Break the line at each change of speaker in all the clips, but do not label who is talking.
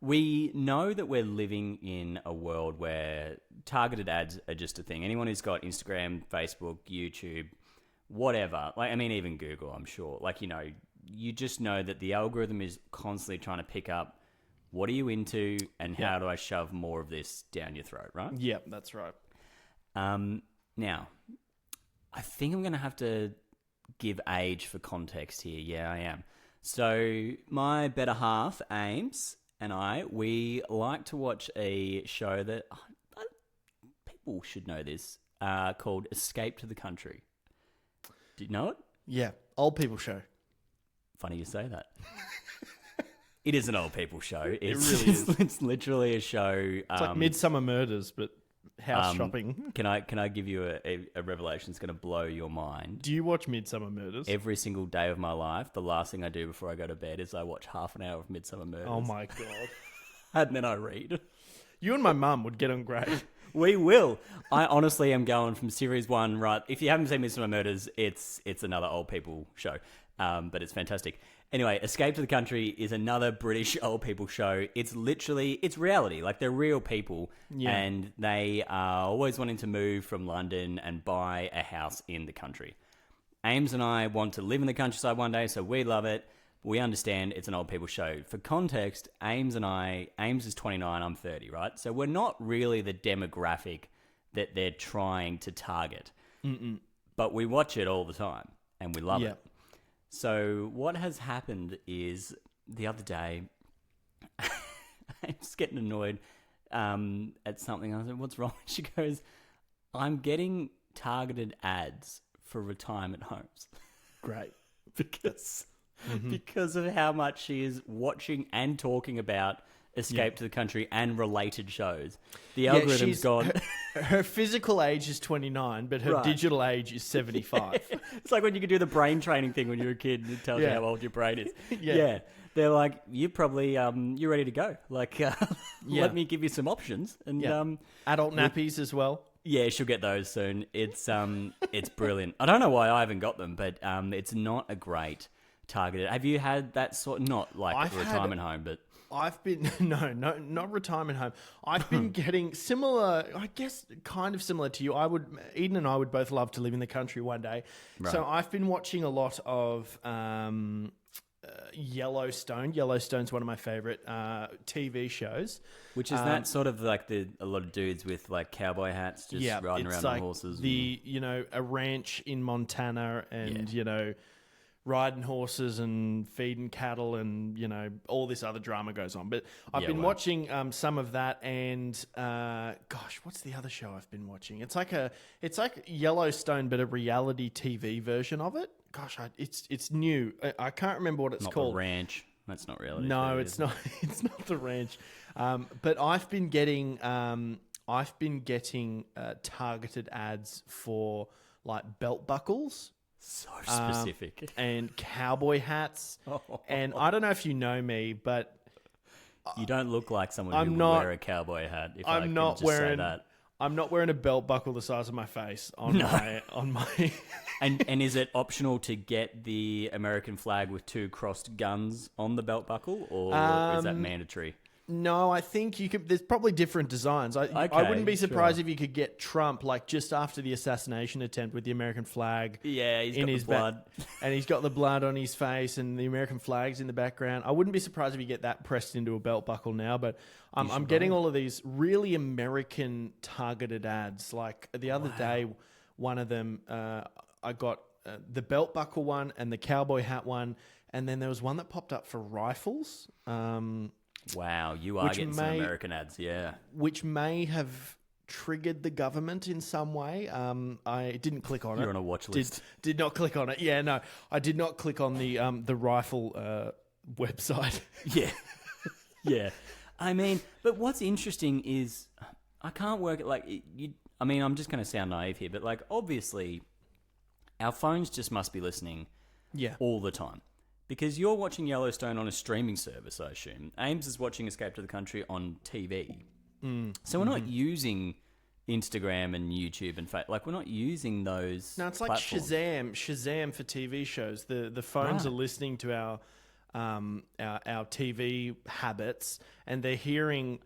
we know that we're living in a world where targeted ads are just a thing. Anyone who's got Instagram, Facebook, YouTube, whatever, like, I mean, even Google, I'm sure, like, you know, you just know that the algorithm is constantly trying to pick up what are you into and how do I shove more of this down your throat, right?
Yeah, that's right.
Now, I think I'm going to have to give age for context here. Yeah, I am. So my better half, Ames, and we like to watch a show that people should know this, called Escape to the Country. Do you know it?
Yeah, old people show.
Funny you say that. It is an old people show.
It really is.
It's literally a show.
It's like Midsummer Murders, but house shopping.
Can I give you a revelation that's going to blow your mind?
Do you watch Midsummer Murders?
Every single day of my life, the last thing I do before I go to bed is I watch half an hour of Midsummer Murders.
Oh my God.
And then I read.
You and my mum would get on great.
We will. I honestly am going from series 1, right? If you haven't seen Midsummer Murders, it's another old people show, but it's fantastic. Anyway, Escape to the Country is another British old people show. It's reality. Like, they're real people, and they are always wanting to move from London and buy a house in the country. Ames and I want to live in the countryside one day, so we love it. We understand it's an old people show. For context, Ames is 29, I'm 30, right? So we're not really the demographic that they're trying to target. But we watch it all the time, and we love it. So what has happened is the other day, I'm just getting annoyed at something. I was like, what's wrong? She goes, I'm getting targeted ads for retirement homes.
Great.
Because of how much she is watching and talking about Escape to the Country and related shows. The algorithm's gone.
Her physical age is 29, but her digital age is 75.
It's like when you could do the brain training thing when you were a kid and it tells you how old your brain is. Yeah. They're like, you probably, you're ready to go. Like, let me give you some options. And
adult nappies as well.
Yeah, she'll get those soon. It's brilliant. I don't know why I haven't got them, but it's not a great targeted. Have you had that sort? Not like a retirement home, but
I've been no, not retirement home. I've been getting similar, I guess, kind of similar to you. Eden and I would both love to live in the country one day. Right. So I've been watching a lot of Yellowstone. Yellowstone's one of my favorite TV shows.
Which is that sort of like a lot of dudes with like cowboy hats just riding around on horses.
A ranch in Montana and riding horses and feeding cattle and, all this other drama goes on. But I've been watching some of that and, what's the other show I've been watching? It's like Yellowstone, but a reality TV version of it. Gosh, it's new. I can't remember what it's called.
Not The Ranch. That's not reality.
No, it's not. It's not The Ranch. But I've been getting targeted ads for like belt buckles.
So specific.
And cowboy hats. And I don't know if you know me, but
you don't look like someone who would wear a cowboy hat. If I'm not wearing that.
I'm not wearing a belt buckle the size of my face on my.
And is it optional to get the American flag with 2 crossed guns on the belt buckle, or is that mandatory?
No, I think you could. There's probably different designs. I wouldn't be surprised if you could get Trump like just after the assassination attempt with the American flag.
Yeah, he's got the blood,
and he's got the blood on his face, and the American flag's in the background. I wouldn't be surprised if you get that pressed into a belt buckle now. But I'm getting all of these really American targeted ads. Like the other day, one of them, I got the belt buckle one and the cowboy hat one, and then there was one that popped up for rifles.
Wow, you are getting some American ads,
which may have triggered the government in some way. I didn't click on it.
You're on a watch list.
Did not click on it. Yeah, no, I did not click on the rifle website.
Yeah. I mean, but what's interesting is I can't work it like you. I mean, I'm just going to sound naive here, but like obviously, our phones just must be listening, all the time. Because you're watching Yellowstone on a streaming service, I assume. Ames is watching Escape to the Country on TV. So we're not using Instagram and YouTube and we're not using those.
No, it's
platforms.
like Shazam for TV shows. The phones are listening to our our TV habits, and they're hearing.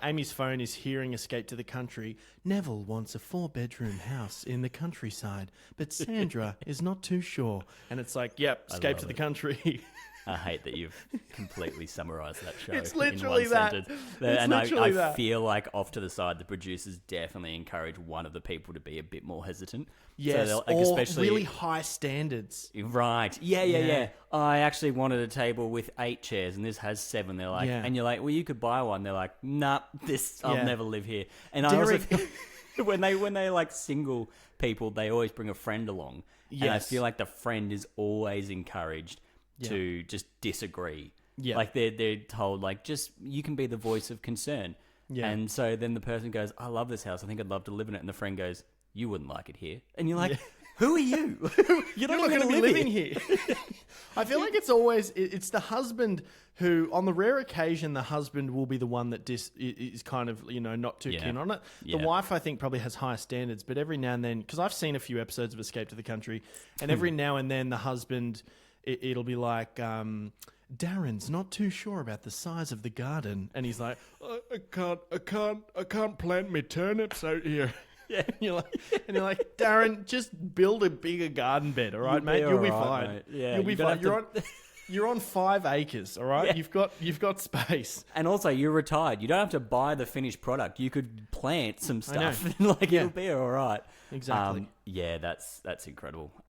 Amy's phone is hearing Escape to the Country. Neville wants a 4-bedroom house in the countryside, but Sandra is not too sure. And it's like, yep, Escape to the Country.
I hate that you've completely summarised that show.
It's literally
in one
that.
sentence.
It's
And
literally
I
that.
feel like off to the side, the producers definitely encourage one of the people to be a bit more hesitant.
Yes,
so
or
especially
really high standards.
Right. Yeah. I actually wanted a table with 8 chairs and this has 7. They're like,
Yeah.
and you're like, well, you could buy one. They're like, nah, I'll
Yeah.
never live here. And I also
Derek-
feel when they like single people, they always bring a friend along. And I
Yes.
feel like the friend is always encouraged to just disagree.
Yeah.
Like they're told, like, just, you can be the voice of concern.
Yeah.
And so then the person goes, I love this house. I think I'd love to live in it. And the friend goes, you wouldn't like it here. And you're like, who are you? You're not
going to be
live
living here. I feel like it's always it's the husband who, on the rare occasion, the husband will be the one that is kind of not too keen on it. The wife, I think, probably has higher standards, but every now and then, because I've seen a few episodes of Escape to the Country, and every now and then the husband, it'll be like. Darren's not too sure about the size of the garden, and he's like, I can't plant my turnips out here. Yeah, and you're like, Darren, just build a bigger garden bed, all right, mate? You'll be fine.
Mate. Yeah,
you'll be fine. You're on 5 acres, all right?
Yeah.
You've got space.
And also, you're retired. You don't have to buy the finished product. You could plant some stuff, and it'll be all right.
Exactly.
Yeah, that's incredible.